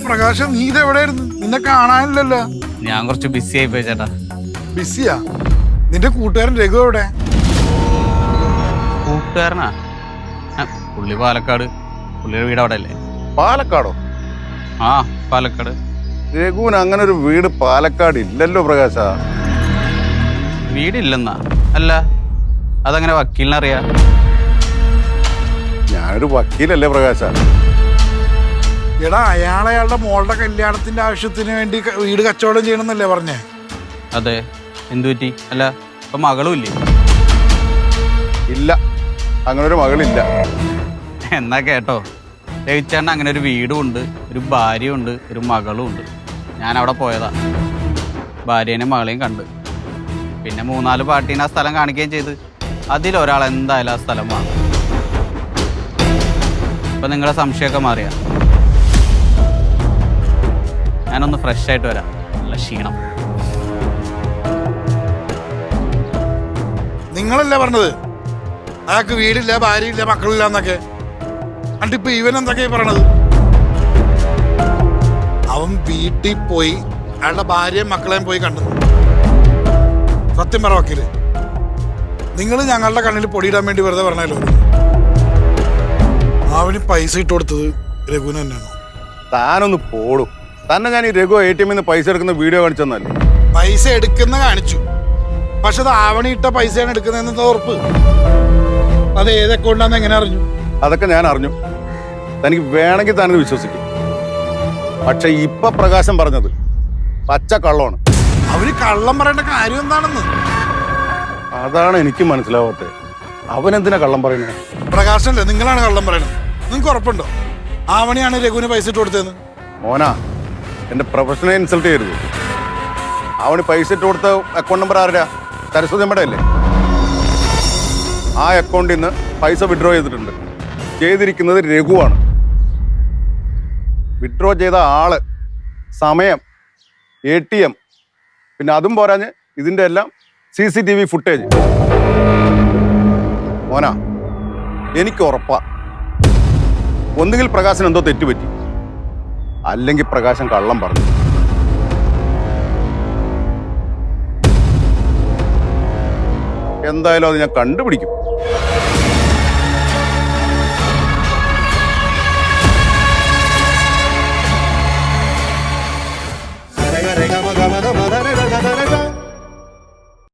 പ്രകാശം നീ ഇത് എവിടെയായിരുന്നു? നിന്നെ കാണാനില്ലല്ലോ. ഞാൻ കുറച്ച് ബിസി ആയി പോയി ചേട്ടാ. ബിസിയാ? നിന്റെ കൂട്ടുകാരൻ രഘു എവിടെ? കൂട്ടുകാരനാ? പുള്ളി പാലക്കാട്. പുള്ളിയുടെ വീട് അവിടെ അല്ലേ? പാലക്കാടോ? ആ, പാലക്കാട്. രഘുവിന് അങ്ങനെ ഒരു വീട് പാലക്കാട് ഇല്ലല്ലോ പ്രകാശ. വീടില്ലെന്നാ? അല്ല, അതങ്ങനെ വക്കീലിനറിയാ? ഞാനൊരു വക്കീലല്ലേ പ്രകാശ. എടാ, അയാളുടെ മോളുടെ കല്യാണത്തിന്റെ ആവശ്യത്തിന് വേണ്ടി വീട് കച്ചവടം ചെയ്യണമെന്നല്ലേ പറഞ്ഞേ? അതെ. എന്തു പറ്റി? അല്ല, ഇപ്പൊ മകളും ഇല്ലേ? ഇല്ല, അങ്ങനെ ഒരു മകളില്ല. എന്നാ കേട്ടോ, രവിച്ചേട്ടൻ അങ്ങനെ ഒരു വീടും ഉണ്ട്, ഒരു ഭാര്യയും ഉണ്ട്, ഒരു മകളും ഉണ്ട്. ഞാൻ അവിടെ പോയതാ, ഭാര്യേനെയും മകളെയും കണ്ട്. പിന്നെ 3-4 പാർട്ടീനെ ആ സ്ഥലം കാണിക്കുകയും ചെയ്ത്. അതിലൊരാൾ എന്തായാലും ആ സ്ഥലം വാങ്ങും. ഇപ്പൊ നിങ്ങളുടെ സംശയമൊക്കെ മാറിയാ? ഞാനൊന്ന് ഫ്രഷ് ആയിട്ട് വരാം, നല്ല ക്ഷീണം. നിങ്ങളല്ലേ പറഞ്ഞത് അയാൾക്ക് വീടില്ല, ഭാര്യയില്ല, മക്കളില്ല എന്നൊക്കെ? എന്നിട്ടിപ്പോ ഇവൻ എന്തൊക്കെയാ പറയണത്? അവൻ വീട്ടിൽ പോയി അയാളുടെ ഭാര്യയും മക്കളെയും പോയി കണ്ടു. സത്യം പറ വക്കീല്, നിങ്ങൾ ഞങ്ങളുടെ കണ്ണിൽ പൊടിയിടാൻ വേണ്ടി വെറുതെ പറഞ്ഞല്ലോ. അവന് പൈസ ഇട്ട് കൊടുത്തത് രഘുവിന് തന്നെയാണോ? താനൊന്ന് പോടും. തന്നെ ഞാൻ ഈ രഘു ATM ന്ന് പൈസ എടുക്കുന്ന വീഡിയോ കാണിച്ചെന്നല്ലേ? പൈസ എടുക്കുന്ന കാണിച്ചു, പക്ഷെ അത് ആവണി ഇട്ട പൈസയാണ് എടുക്കുന്നതെന്ന് ഉറപ്പ്. അത് ഏത് അക്കൗണ്ടാന്ന് എങ്ങനെ അറിഞ്ഞു? അതൊക്കെ ഞാൻ അറിഞ്ഞു. തനിക്ക് വേണമെങ്കിൽ താനത് വിശ്വസിക്കും. പക്ഷെ ഇപ്പൊ പ്രകാശം പറഞ്ഞത് പച്ച കള്ളമാണ്. അവന് കള്ളം പറയേണ്ട കാര്യം എന്താണെന്ന് അതാണ് എനിക്ക് മനസ്സിലാവാത്തത്. അവനെന്തിനാ കള്ളം പറയുന്നത്? പ്രകാശല്ലേ, നിങ്ങളാണ് കള്ളം പറയണത്. നിങ്ങൾക്ക് ഉറപ്പുണ്ടോ ആവണിയാണ് രഘുവിന് പൈസ ഇട്ട് കൊടുത്തതെന്ന്? മോനാ, എന്റെ പ്രൊഫഷനെ ഇൻസൾട്ട് ചെയ്യരുത്. അവന് പൈസ ഇട്ട് കൊടുത്ത അക്കൗണ്ട് നമ്പർ ആരുടെ? സരസ്വതി അമ്മയുടെ അല്ലേ? ആ അക്കൗണ്ടിൽ നിന്ന് പൈസ വിഡ്രോ ചെയ്തിട്ടുണ്ട്. ചെയ്തിരിക്കുന്നത് രഘുവാണ്. വിഡ്രോ ചെയ്ത ആള്, സമയം, ATM, പിന്നെ അതും പോരാഞ്ഞ് ഇതിൻ്റെ എല്ലാം CCTV ഫുട്ടേജ്. മോനാ, എനിക്ക് ഉറപ്പാ, ഒന്നുകിൽ പ്രകാശൻ എന്തോ തെറ്റുപറ്റി, അല്ലെങ്കിൽ പ്രകാശൻ കള്ളം പറഞ്ഞു. എന്തായാലും അത് ഞാൻ കണ്ടുപിടിക്കും.